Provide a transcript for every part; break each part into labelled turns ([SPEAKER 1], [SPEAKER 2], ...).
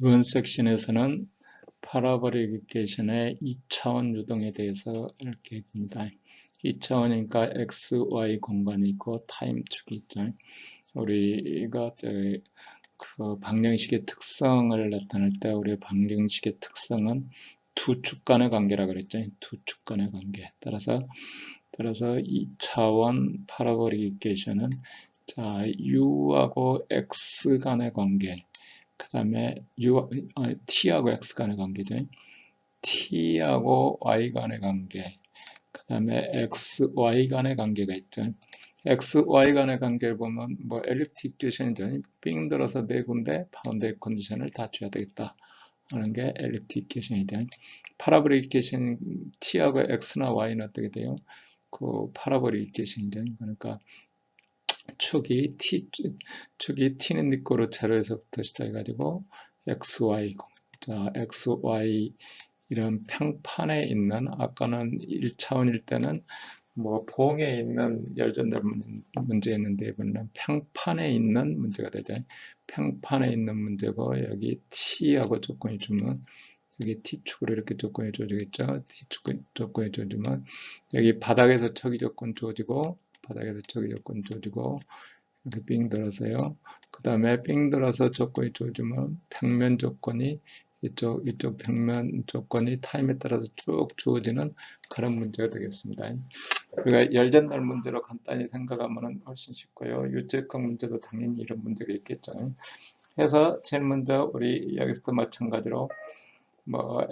[SPEAKER 1] 이번 섹션에서는 파라보리케이션의 2차원 유동에 대해서 알게 됩니다. 2차원이니까 x, y 공간이 있고 타임축이 있죠. 우리가 그 방정식의 특성을 나타낼 때 우리의 방정식의 특성은 두 축 간의 관계라고 그랬죠. 두 축 간의 관계. 따라서 2차원 파라보리케이션은 자, u하고 x 간의 관계, 그 다음에 t하고 x 간의 관계죠. t하고 y 간의 관계, 그 다음에 x, y 간의 관계가 있죠. x, y 간의 관계를 보면 뭐 엘립틱 이퀘이션이죠. 삥 들어서 네 군데 바운더리 컨디션을 다 줘야 되겠다 하는 게 엘립틱 이퀘이션이죠. 파라보릭 이퀘이션 t하고 x나 y는 어떻게 돼요? 그 파라보릭 이퀘이션이죠. 그러니까 축이 t는 니꼬르 제로에서부터 시작해가지고 xy, 자 xy 이런 평판에 있는, 아까는 1차원일 때는 뭐 봉에 있는 열전달 문제였는데 이번에는 평판에 있는 문제가 되죠. 평판에 있는 문제고, 여기 t하고 조건이 주면 여기 t축으로 이렇게 조건이 주어지겠죠. t축 조건이 주어지면 여기 바닥에서 초기 조건 주어지고, 바닥에서 초기 조건 주어지고, 이렇게 삥 들어서요. 그 다음에 삥 들어서 조건이 주어지면 평면 조건이 이쪽 평면 조건이 타임에 따라서 쭉 주어지는 그런 문제가 되겠습니다. 우리가 열전달 문제로 간단히 생각하면 훨씬 쉽고요. 유체적 문제도 당연히 이런 문제가 있겠죠. 그래서 제일 먼저 우리 여기서도 마찬가지로 뭐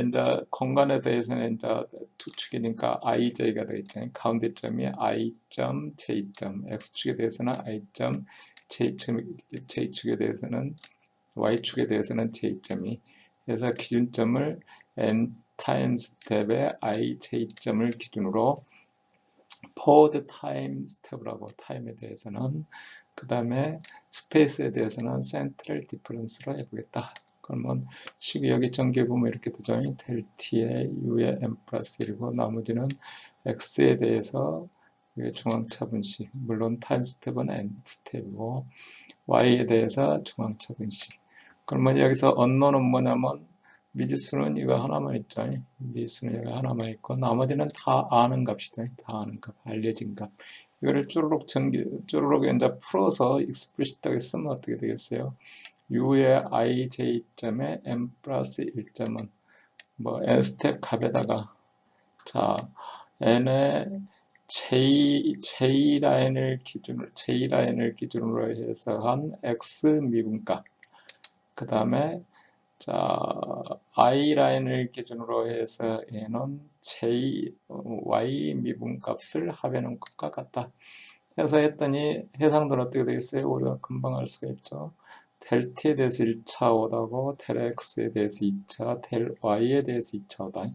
[SPEAKER 1] 이제 공간에 대해서는 이제 두 축이니까 ij가 되겠죠. 가운데점이 i.j, x축에 대해서는 j축에 대해서는 y축에 대해서는 j점이, 그래서 기준점을 n 타임 스텝의 ij점을 기준으로 forward 타임 스텝이라고, 타임에 대해서는, 그 다음에 스페이스에 대해서는 센트럴 디퍼런스로 해보겠다. 그러면 식이 여기 전개 보면 이렇게 되죠. 델 t에 u에 n 플러스 1이고 나머지는 x에 대해서 중앙차 분식, 물론 타임 스텝은 n 스텝이고 y에 대해서 중앙차 분식. 그러면 여기서 언노는 뭐냐면 미지수는 이거 하나만 있죠. 미지수는 이거 하나만 있고 나머지는 다 아는 값이다. 다 아는 값, 알려진 값. 이거를 쭈루룩 이제 풀어서 익스플리시트하게 쓰면 어떻게 되겠어요? u의 ij점에 n 플러스 1점은 뭐 n 스텝 값에다가, 자 n의 j 라인을 기준으로 해서 한 x 미분값, 그 다음에 자 i 라인을 기준으로 해서 얘는 y 미분값을 합해놓은 것과 같다. 해서 했더니 해상도는 어떻게 되겠어요? 우리가 금방 알 수가 있죠. 델 t에 대해서 1차 오다고, 델 x에 대해서 2차, 델 y에 대해서 2차 오다.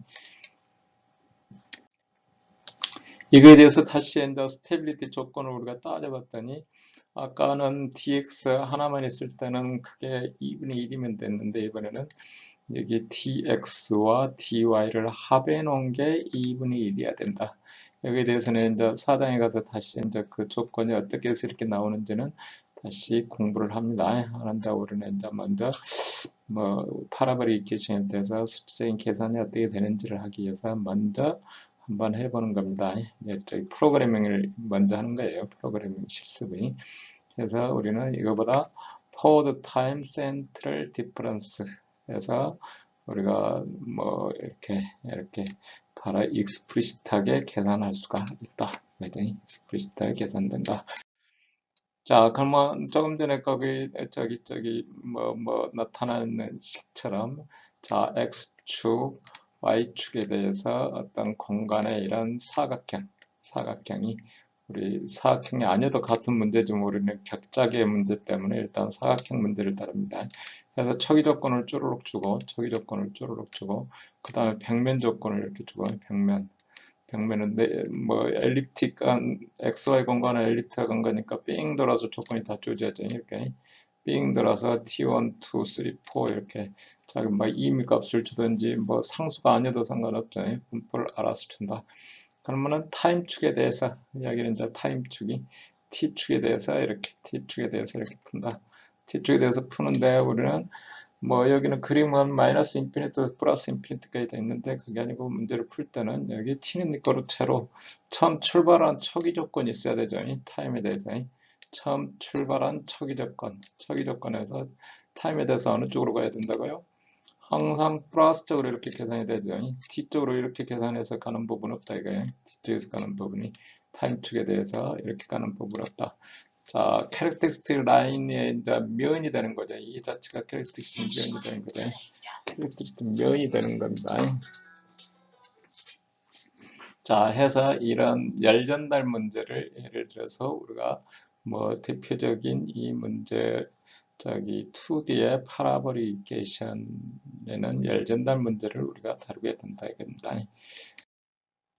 [SPEAKER 1] 이거에 대해서 다시 이제 스테빌리티 조건을 우리가 따져봤더니, 아까는 dx 하나만 있을 때는 그게 2분의 1이면 됐는데, 이번에는 여기 dx와 dy를 합해 놓은 게 2분의 1이어야 된다. 여기에 대해서는 이제 사장에 가서 다시 이제 그 조건이 어떻게 해서 이렇게 나오는지는 다시 공부를 합니다. 하는데 우리는 이제 먼저 뭐 파라보릭 이퀘이션에 대해서 수치적인 계산이 어떻게 되는지를 하기 위해서 먼저 한번 해보는 겁니다. 저희 프로그래밍을 먼저 하는 거예요. 프로그래밍 실습이. 그래서 우리는 이거보다 forward time central difference 해서 우리가 뭐 이렇게 바로 익스플리시트하게 계산할 수가 있다. 익스플리시트하게 계산된다. 자, 그러면 조금 전에 거기 뭐 나타나는 식처럼, 자 x축, y축에 대해서 어떤 공간의 이런 사각형이, 우리 사각형이 아니어도 같은 문제지만 우리는 격자계의 문제 때문에 일단 사각형 문제를 다룹니다. 그래서 초기 조건을 쪼르륵 주고, 그 다음에 평면 조건을 이렇게 주고, 평면은 뭐 엘립틱한 xy 공간은 엘립틱한 공간이니까 삥 돌아서 조건이 다 주어져야죠. 이렇게 삥 돌아서 t1, 2, 3, 4 이렇게 자기 뭐 이미 값을 주든지 뭐 상수가 아니어도 상관없죠. 분포를 알아서 준다. 그러면은 타임축에 대해서, 여기는 이제 타임축이 t축에 대해서 이렇게 푼다. 뒤쪽에 대해서 푸는데 우리는 뭐 여기는 그림은 마이너스 인피니트 플러스 인피니트까지 돼 있는데 그게 아니고 문제를 풀 때는 여기 t는 거로채로 처음 출발한 초기 조건이 있어야 되죠. 이 타임에 대해서 처음 출발한 초기 조건에서 타임에 대해서 어느 쪽으로 가야 된다고요? 항상 플러스 쪽으로 이렇게 계산이 되죠. 뒤쪽으로 이렇게 계산해서 가는 부분 없다 이거예요. 뒤쪽에서 가는 부분이 타임 축에 대해서 이렇게 가는 부분 없다. 자, 캐릭터스틱 라인의 이제 면이 되는 거죠. 이 자체가 캐릭터스틱 면이 되는 거죠. 캐릭터스틱 면이 되는 겁니다. 자, 해서 이런 열전달 문제를 예를 들어서 우리가 뭐 대표적인 이 문제 저기 2D의 파라보리케이션에는 열전달 문제를 우리가 다루게 된다 이겁니다.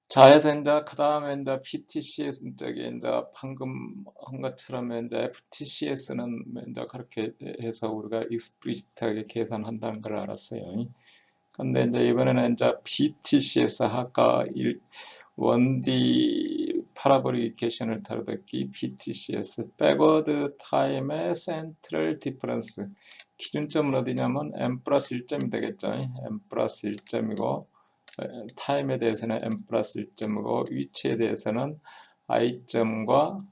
[SPEAKER 1] 자, 해서 이제 그 다음에 이제 PTCS 저기 이제 방금 한 것처럼 이제 FTCS는 이제 그렇게 해서 우리가 익스플리시트하게 계산한다는 걸 알았어요. 근데 이제 이번에는 이제 BTCS 아까 1D 파라보리케이션을 다루듯이 BTCS 백워드 타임의 센트럴 디퍼런스 기준점은 어디냐면 m 플러스 1점이 되겠죠. m 플러스 1점이고 타임에 대해서는 m 플러스 1점이고 위치에 대해서는 i점과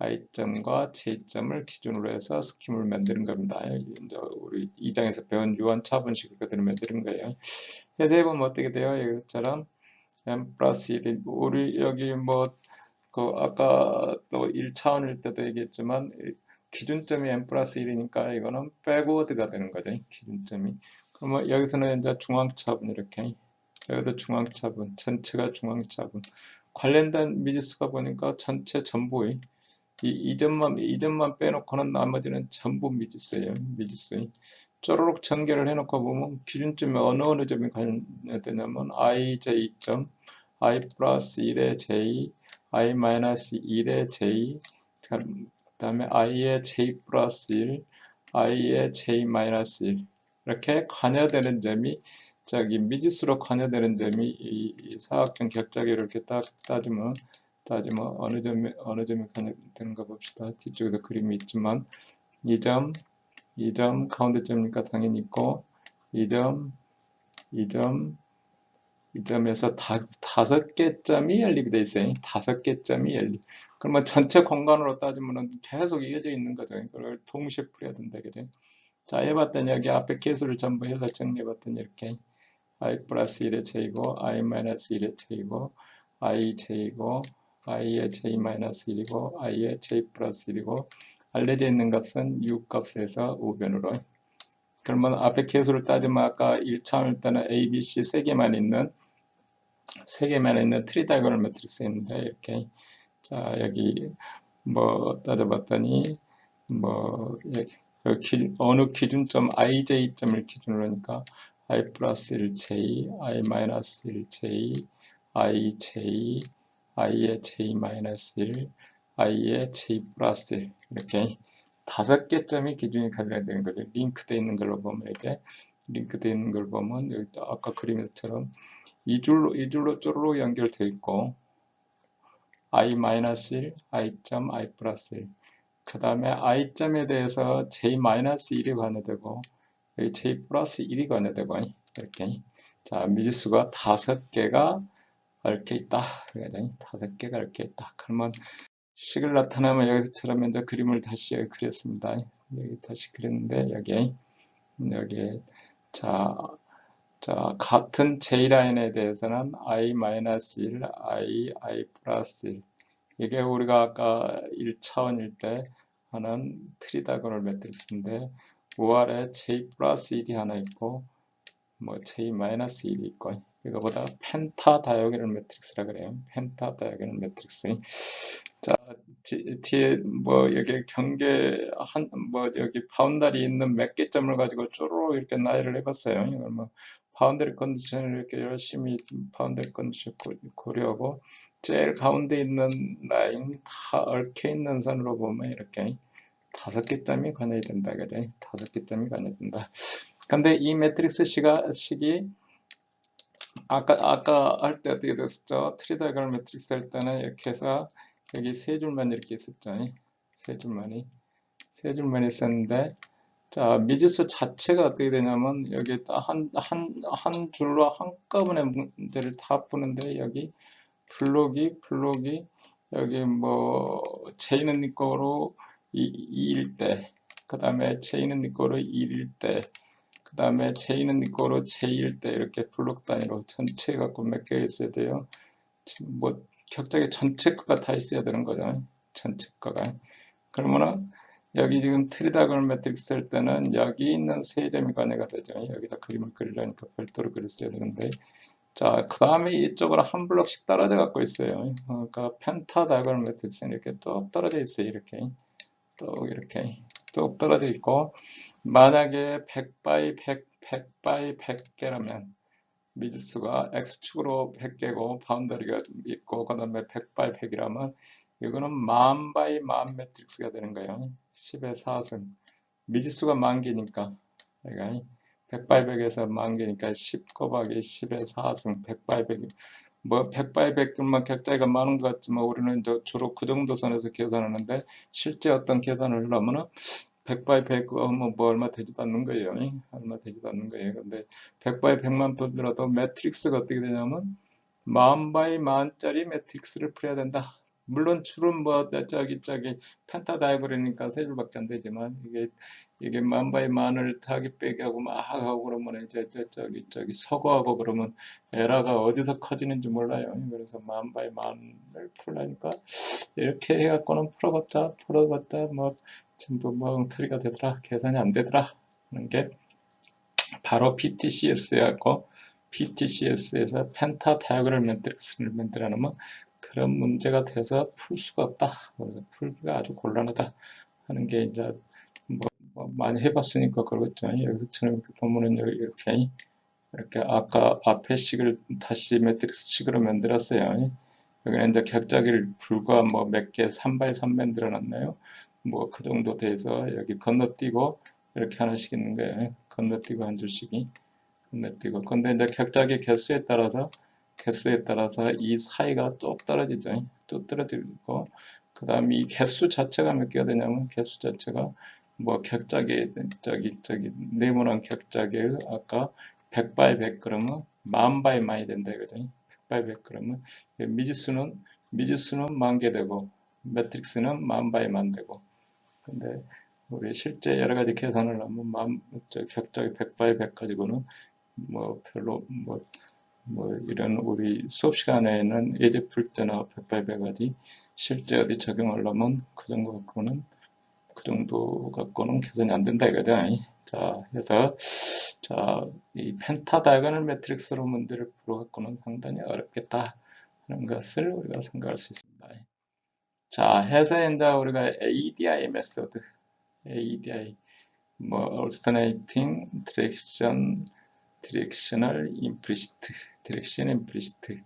[SPEAKER 1] j점과 j점을 기준으로 해서 스킴을 만드는 겁니다. 이제 우리 2장에서 배운 유한 차분식을 그대로 만드는 거예요. 해서 해보면 어떻게 돼요? 이것처럼 m 플러스 1이 우리 여기 뭐 그 아까 또 1차원일 때도 얘기했지만 기준점이 m 플러스 1이니까 이거는 백워드가 되는 거죠. 기준점이. 그러면 여기서는 이제 중앙차분 이렇게 여기도 중앙차분 전체가 중앙차분 관련된 미지수가 보니까 전체 전부의 이 점만 빼놓고는 나머지는 전부 미지수예요. 미지수. 쪼르륵 전개를 해놓고 보면 기준점이 어느 점이 관련되냐면 ij.점, i 플러스 1의 j, i 마이너스 1의 j, 그 다음에 i의 j 플러스 1, i의 j 마이너스 1 이렇게 관여되는 점이 저기 미지수로 관여되는 점이 이 사각형 격자기를 이렇게 딱 따지면 어느 점이 관여되는가 봅시다. 뒤쪽에도 그림이 있지만 이 점 가운데 점이니까 당연히 있고 이 점에서 다섯 개 점이 연립이 돼 있어요. 다섯 개 점이 연립. 그러면 전체 공간으로 따지면 계속 이어져 있는 거죠. 이걸 동시에 풀어야 된다. 그죠? 자, 해봤더니 여기 앞에 개수를 전부 해서 정리해봤더니 이렇게 i 플러스 1의 제이고 i 마이너스 1의 제이고 i 제이고 i의 j 마이너스 1이고 i의 j 플러스 1이고 알려져 있는 값은 6값에서 우변으로. 그러면 앞에 개수를 따지면 아까 1차원일 때는 A, B, C 세 개만 있는 트리다이고널 매트릭스였는데 이렇게 자 여기 뭐 따져봤더니 뭐 어느 기준점 ij점을 기준으로 하니까 i 플러스 1j, i 마이너스 1j, ij, i의 j 마이너스 1, i의 j 플러스 1 이렇게 다섯 개 점이 기준이 가져야 되는 거죠. 링크되어 있는 걸로 보면 이제 링크되어 있는 걸 보면 여기 아까 그림에서처럼 이 줄로 쪼르륵 연결되어 있고 i-1, i.점, i 플러스 1. 그 다음에 i점에 대해서 j-1이 관여되고 여기 j 플러스 1이 관여되고 이렇게 자 미지수가 다섯 개가 이렇게 있다. 다섯 개가 이렇게 있다. 그러면 식을 나타내면 여기서처럼 이제 그림을 다시 그렸습니다. 여기 다시 그렸는데 여기 자 같은 J라인에 대해서는 i-1, i 플러스 1 이게 우리가 아까 1차원일 때 하는 트리다이고널 매트릭스인데 우아래 J 플러스 1이 하나 있고 뭐 J 마이너스 1이 있고 이거보다 펜타 다이아고널 매트릭스라 그래요. 펜타 다이아고널 매트릭스. 자, 뒤에 뭐 여기 경계 뭐 여기 바운더리 있는 몇 개 점을 가지고 쪼르륵 이렇게 나열을 해봤어요. 이걸 뭐 바운더리 컨디션을 이렇게 열심히 바운더리 컨디션 고려하고 제일 가운데 있는 라인 다 얽혀 있는 선으로 보면 이렇게 다섯 개 점이 관여이 된다. 그죠? 다섯 개 점이 관여된다. 근데 이 매트릭스 식이 아까 할 때 어떻게 됐었죠? 트리다이고널 매트릭스 할 때는 이렇게 해서 여기 세 줄만 이렇게 있었죠. 세 줄만이. 세 줄만 있었는데, 자, 미지수 자체가 어떻게 되냐면, 여기 한 줄로 한꺼번에 문제를 다 푸는데, 여기 블록이, 여기 뭐, 제이는 네 거로 2일 때, 그 다음에 제이는 네 거로 1일 때, 그 다음에 제이는 네 거로 제일 때, 이렇게 블록 단위로 전체 갖고 몇 개 있어야 돼요. 뭐, 격자에 전체 거가 다 있어야 되는 거죠. 전체 거가. 그러면은, 여기 지금 트리다이아곤al 매트릭스 할 때는 여기 있는 세 점이 관여가 되죠. 여기다 그림을 그리려니까 별도로 그렸어야 되는데, 자, 그 다음에 이쪽으로 한 블럭씩 떨어져 갖고 있어요. 그러니까 펜타다이아곤al 매트릭스는 이렇게 뚝 떨어져 있어요. 이렇게 뚝 떨어져 있고, 만약에 100 by 100, 100 by 100개라면 미지수가 x축으로 100개고 바운더리가 있고 그 다음에 100 by 100이라면 이거는 만 by 만 매트릭스가 되는 거예요. 10의 4승. 미지수가 만 개니까. 그러니까 100 by 100에서 만 개니까 10 곱하기 10의 4승. 100 by 100. 뭐 100 by 100만 격자가 많은 것 같지만 우리는 주로 그 정도 선에서 계산하는데 실제 어떤 계산을 하려면은 100 by 100 하면 뭐 얼마 되지도 않는 거예요. 얼마 되지도 않는 거예요. 근데 100 by 100만 풀더라도 매트릭스가 어떻게 되냐면 만 by 만짜리 매트릭스를 풀어야 된다. 물론 줄은 뭐 저기 펜타다이아곤이니까 세 줄밖에 안 되지만 이게 만 by 만을 타기 빼기 하고 막 하고 그러면 이제 저기 서거하고 그러면 에러가 어디서 커지는지 몰라요. 그래서 만 by 만을 풀라니까 이렇게 해갖고는 풀어봤자 뭐 전부 뭐 엉터리가 되더라, 계산이 안 되더라 하는 게 바로 PTCS였고, PTCS에서 펜타다이아곤al 매트릭스를 만들어 놓으면 그런 문제가 돼서 풀 수가 없다, 풀기가 아주 곤란하다 하는 게 이제 뭐 많이 해봤으니까 그러겠죠. 여기서 저는 보면은 이렇게 아까 앞에 식을 다시 매트릭스 식으로 만들었어요. 여기는 이제 격자기를 불과 뭐 몇 개 3x3 만들어 놨나요? 뭐 그 정도 돼서 여기 건너뛰고 이렇게 하나씩 있는 거예요. 건너뛰고 한 줄씩이 건너뛰고. 근데 이제 격자기 개수에 따라서 이 사이가 뚝 떨어지죠. 뚝 떨어지고 그 다음에 이 개수 자체가 몇 개가 되냐면 개수 자체가 뭐 격자기 저기 네모난 격자기의 아까 100 by 100 그러면 만 by 만이 된다 이거죠. 100 by 100 그러면 미지수는 만 개 되고 매트릭스는 만 by 만 되고. 근데 우리 실제 여러 가지 계산을 하면 격자기 100 by 100 가지고는 뭐 별로 뭐 이런 우리 수업 시간에는 예제 풀 때나 100 by 100 하지 실제 어디 적용하려면 그 정도 갖고는 계산이 안 된다 이거죠. 자, 그래서 이 펜타다이아곤al 매트릭스로 문제를 풀어갖고는 상당히 어렵겠다 하는 것을 우리가 생각할 수 있습니다. 자, 해서 이제 우리가 ADI 메소드, ADI, 뭐 alternating directional implicit, direction implicit.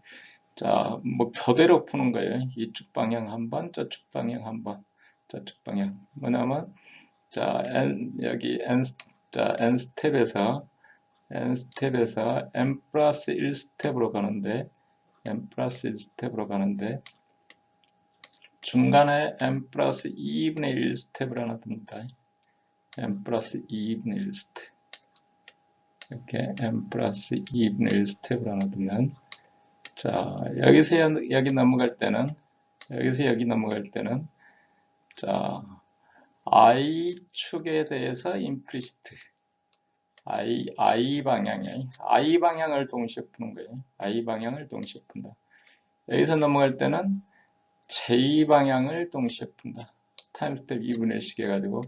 [SPEAKER 1] 자, 뭐 교대로 푸는 거예요. 이쪽 방향 한 번, 저쪽 방향 한 번, 저쪽 방향. 뭐냐면 여기 N 스텝에서 N 플러스 1 스텝으로 가는데 중간에 N 플러스 2분의 1 스텝을 하나 둡니다. N 플러스 2분의 1 스텝. 이렇게 N 플러스 2분의 1 스텝을 하나 두면 자, 여기서 여기 넘어갈 때는 자, I축에 대해서 임플리시트 I 방향을 동시에 푸는 거예요. I 방향을 동시에 푼다. 여기서 넘어갈 때는 J 방향을 동시에 푼다. 타임 스텝 2분의 1씩 해가지고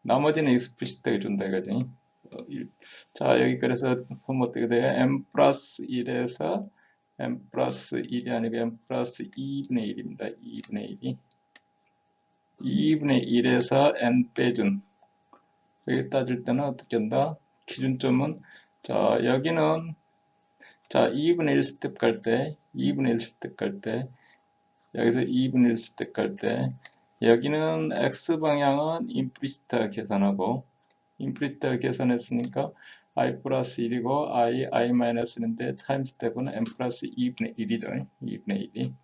[SPEAKER 1] 나머지는 익스플리시트하게 준다 이거지. 자, 여기 그래서 보면 어떻게 돼요? M 플러스 1에서 M 플러스 1이 아니고 M 플러스 2분의 1입니다. 2분의 1에서 N 빼준. 여기 따질 때는 어떻게 한다? 기준점은, 자, 여기는, 자, 2분의 1 스텝 갈 때, 여기서 2분의 1 스텝 갈 때, 여기는 X방향은 임플리시트하게 계산하고, 임플리시트하게 계산했으니까, I 플러스 1이고, I 마이너스 1인데, 타임 스텝은 M 플러스 2분의 1이죠. 2분의 1이.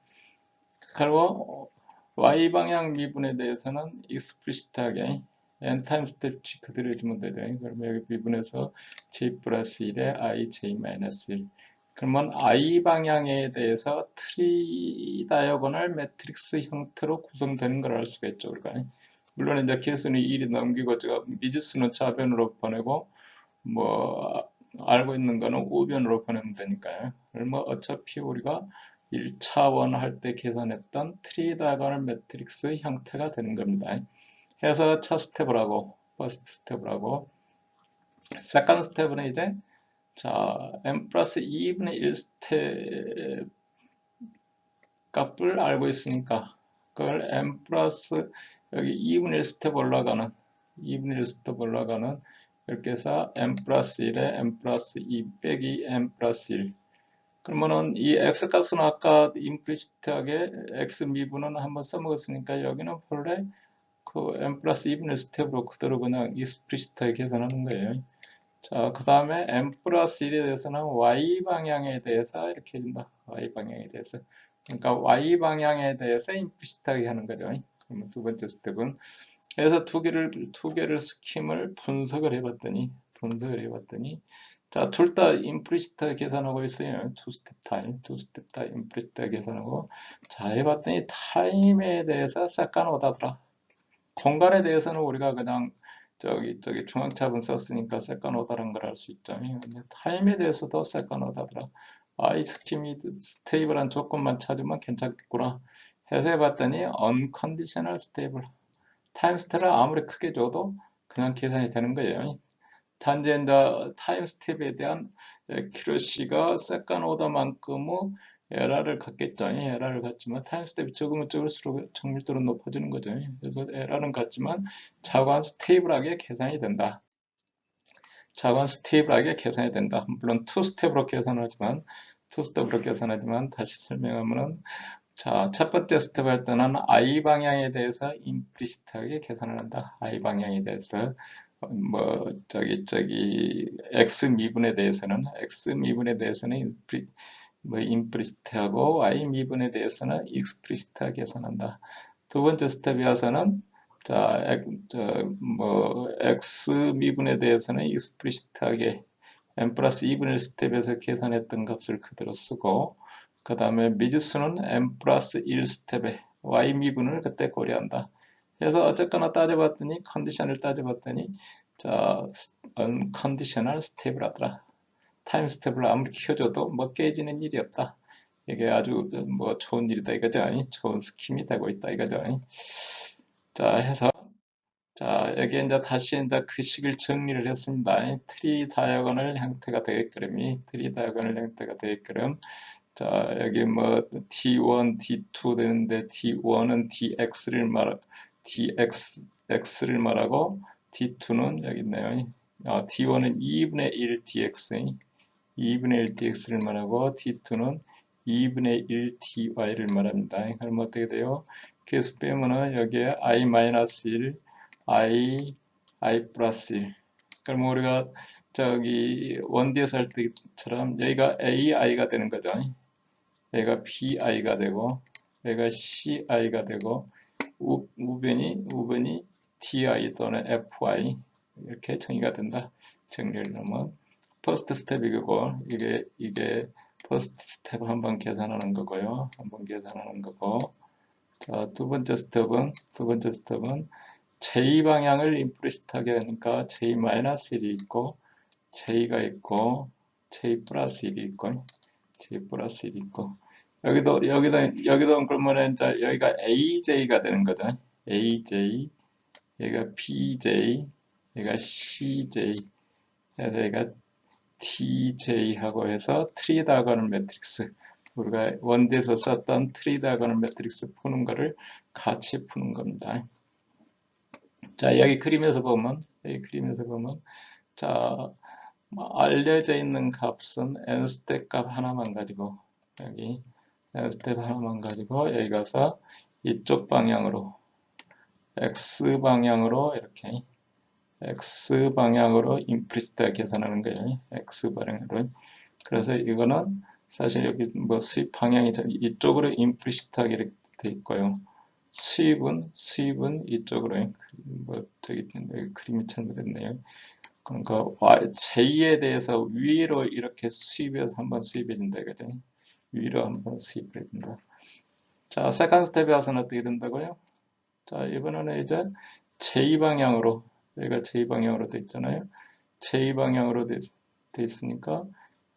[SPEAKER 1] 그리고, Y방향 미분에 대해서는 익스플리시트하게 n 타임 스텝치 그대로 해주면 되죠. 그러면 여기 미분에서 j 플러스 1에 i j 마이너스 1. 그러면 i 방향에 대해서 트리 다이어고널 매트릭스 형태로 구성되는 걸 알 수가 있죠. 우리가. 물론 이제 개수는 1이 넘기고 제가 미지수는 좌변으로 보내고 뭐 알고 있는 거는 우변으로 보내면 되니까요. 뭐 어차피 우리가 1차원 할 때 계산했던 트리 다이어고널 매트릭스 형태가 되는 겁니다. 해서 첫 스텝을 하고 퍼스트 스텝을 하고 세컨드 스텝은 이제 자 n 플러스 2분의 1 스텝 값을 알고 있으니까 그걸 n 플러스 여기 2분의 1 스텝 올라가는 2분의 1 스텝 올라가는 이렇게 해서 n 플러스 1에 n 플러스 2 빼기 n 플러스 1. 그러면은 이 x 값은 아까 임플리시트하게 x 미분은 한번 써먹었으니까 여기는 본래 그 n 플러스 2분의 1 스텝으로 그대로 그냥 익스플리시트하게 계산하는 거예요. 자, 그 다음에 n 플러스 1에 대해서는 y 방향에 대해서 이렇게 해준다. y 방향에 대해서. 그러니까 y 방향에 대해서 임플리시트하게 하는 거죠. 그러면 두 번째 스텝은 그래서 두 개를 스킴을 분석을 해봤더니 자, 둘 다 임플리시트 계산하고 있어요. 투 스텝 다 임플리시트 계산하고 자, 해봤더니 타임에 대해서 세컨 오더더라. 공간에 대해서는 우리가 그냥 저기 중앙차분 썼으니까 세컨 오더라는 걸 알 수 있죠. 근데 타임에 대해서도 세컨 오더더라. 아, 이 스킴이 스테이블한 조건만 찾으면 괜찮겠구나 해서 해봤더니 unconditional stable 타임 스텝을 아무리 크게 줘도 그냥 계산이 되는 거예요. 단지 이제 타임 스텝에 대한 키로시가 세컨 오더만큼의 에러를 갖겠죠. 에러를 갖지만 타임 스텝이 적으면 적을수록 정밀도는 높아지는 거죠. 그래서 에러는 같지만 자관 스테이블하게 계산이 된다. 자관 스테이블하게 계산이 된다. 물론 투 스텝으로 계산하지만 다시 설명하면은 자, 첫 번째 스텝 할 때는 I 방향에 대해서 임플리시트하게 계산을 한다. I 방향에 대해서 뭐 X 미분에 대해서는 임플리시트하고 Y 미분에 대해서는 익스플리시트하게 계산한다. 두 번째 스텝에 와서는 자, X 미분에 대해서는 익스플리시트하게 n 플러스 2분의 1 스텝에서 계산했던 값을 그대로 쓰고 그 다음에 미지수는 n 플러스 1 스텝에 y 미분을 그때 고려한다. 그래서 어쨌거나 따져봤더니 컨디션을 따져봤더니 자 unconditional 스테이블하더라. 타임 스텝을 아무리 키워줘도 뭐 깨지는 일이 없다. 이게 아주 뭐 좋은 일이다 이거죠. 좋은 스킴이 되고 있다 이거죠. 자 해서 자, 여기 이제 다시 이제 그 식을 정리를 했습니다. 트리 다이어고널 형태가 되게끔. 자, 여기 뭐 T1, T2 되는데 T1은 X를 말하고 T2는 여기 있네요. T1은 2분의 1 dx를 말하고 T2는 2분의 1 dy를 말합니다. 그럼 어떻게 돼요? 계수 빼면은 여기에 i-1 I 플러스 1. 그럼 우리가 저기 원디에서 할 때처럼 여기가 AI가 되는 거죠. 여기가 BI가 되고 여기가 CI가 되고 우변이 TI 또는 FI 이렇게 정의가 된다. 정리를 하면 퍼스트 스텝이고 이게 퍼스트 스텝 한번 계산하는 거고요. 자, 두 번째 스텝은 J 방향을 임플리시트하게 하니까 J-1이 있고 J가 있고 J 플러스 1이 있고 여기도 그러면 이제 여기가 AJ가 되는 거죠. AJ 여기가 BJ 여기가 CJ 그래서 여기가 TJ하고 해서 트리 다이어고널 매트릭스 우리가 원대에서 썼던 트리 다이어고널 매트릭스 푸는 거를 같이 푸는 겁니다. 자, 여기 그림에서 보면, 자, 알려져 있는 값은 n 스텝 값 하나만 가지고, 여기, n 스텝 하나만 가지고, 여기 가서 이쪽 방향으로, x 방향으로, 이렇게, x 방향으로 임플리시트 계산하는 거예요. x 방향으로. 그래서 이거는 사실 여기 뭐 수입 방향이 이쪽으로 임플리시트하게 돼 있고요. 수입은 이쪽으로 뭐 저기 그림이 잘못됐네요. 그러니까 J에 대해서 위로 이렇게 수입해서 한번 수입해 준다 이거죠. 위로 한번 수입을 해준다. 자, 세컨드 스텝에 와서는 어떻게 된다고요? 자, 이번에는 이제 J 방향으로, 여기가 J 방향으로 돼 있잖아요. J 방향으로 돼 있으니까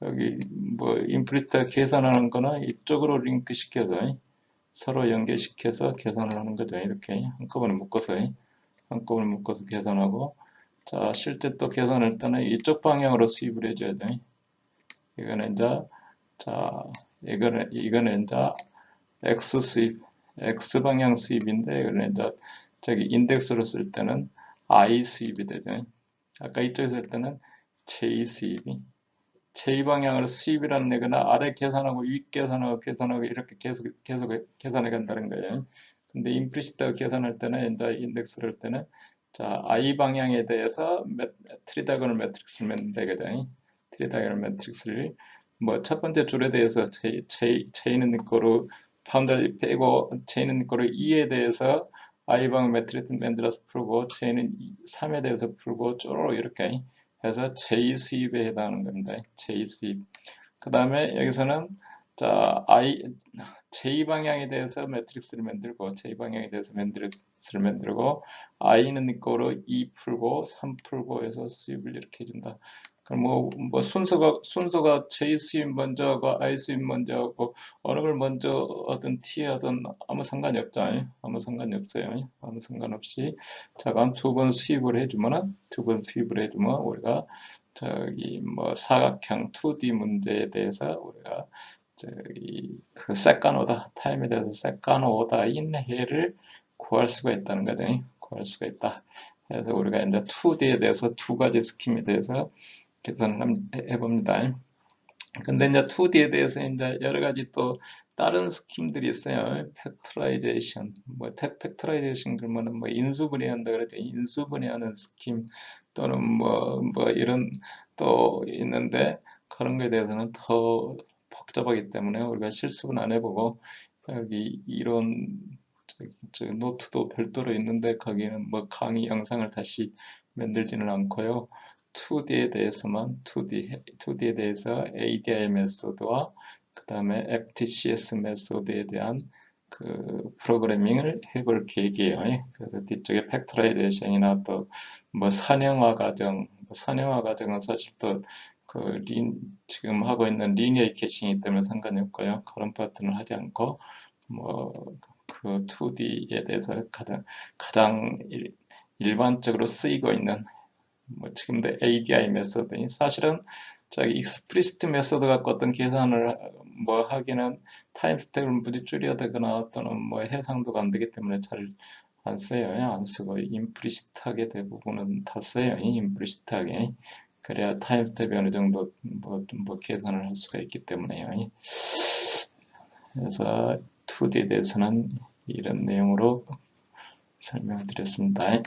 [SPEAKER 1] 여기 뭐 임플리시트 계산하는 거나 이쪽으로 링크 시켜서 서로 연계시켜서 계산을 하는 거죠. 이렇게 한꺼번에 묶어서 계산하고, 자, 실제 또 계산할 때는 이쪽 방향으로 수입을 해줘야 돼. 이거는 이제, 자, 이거는 이제 X 수입, X 방향 수입인데, 이거는 이제 저기 인덱스로 쓸 때는 I 수입이 되죠. 아까 이쪽에서 할 때는 J 수입이. J 방향으로 수입이라는 얘기는 아래 계산하고 위 계산하고 이렇게 계속 계산해 간다는 거예요. 근데 임플리시트 계산할 때는 이제 인덱스를 할 때는 자, I 방향에 대해서 트리다이고널 매트릭스를 만든 되거든. 트리다이고널 매트릭스를 뭐 첫 번째 줄에 대해서 J는 거로 파운드 빼고 J는 거로 2에 대해서 I 방향 매트릭스 만들어서 풀고 J는 3에 대해서 풀고 쪼로 이렇게 해서 J 수입에 해당하는 겁니다. J 수입. 그 다음에 여기서는 자, J 방향에 대해서 매트릭스를 만들고 J 방향에 대해서 매트릭스를 만들고 I는 이거로 2 풀고 3 풀고 해서 수입을 이렇게 해준다. 그럼 뭐 순서가 J 수입 먼저 하고 I 수입 먼저 하고 어느 걸 먼저 하든 T 하든 아무 상관이 없죠. 아무 상관이 없어요. 아무 상관없이 자, 그럼 두 번 수입을 해주면 우리가 저기 뭐 사각형 2D 문제에 대해서 우리가 저기 그 세컨오더 타임에 대해서 세컨오더인 해를 구할 수가 있다는 거죠. 구할 수가 있다. 그래서 우리가 이제 2D에 대해서 두 가지 스킴에 대해서 계산을 해봅니다. 근데 이제 2D에 대해서 이제 여러 가지 또 다른 스킴들이 있어요. 팩토라이제이션, 뭐 팩토라이제이션 그러면은 뭐 인수분해한다 그러죠. 인수분해하는 스킴 또는 뭐 이런 또 있는데 그런 거에 대해서는 더 복잡하기 때문에 우리가 실습은 안 해보고 여기 이론 노트도 별도로 있는데 거기는 뭐 강의 영상을 다시 만들지는 않고요. 2D에 대해서만 2D에 대해서 ADI 메소드와 그 다음에 FTCS 메소드에 대한 그 프로그래밍을 해볼 계획이에요. 그래서 뒤쪽에 팩토라이제이션이나 또 뭐 산형화 과정은 사실 또 그 지금 하고 있는 리니어 캐싱이기 때문에 상관이 없고요. 그런 파트는 하지 않고 뭐 그 2D에 대해서 가장 일반적으로 쓰이고 있는 뭐 지금도 ADI 메소드 사실은 저기 익스프리시트 메소드 갖고 어떤 계산을 뭐 하기는 타임 스텝을 부디 줄여야 되거나 또는 뭐 해상도가 안 되기 때문에 잘 안 써요. 안 쓰고 임플리시트하게 대부분은 다 써요. 임플리시트하게. 그래야 타임 스텝이 어느 정도 뭐 계산을 할 수가 있기 때문에요. 그래서 2D에 대해서는 이런 내용으로 설명을 드렸습니다.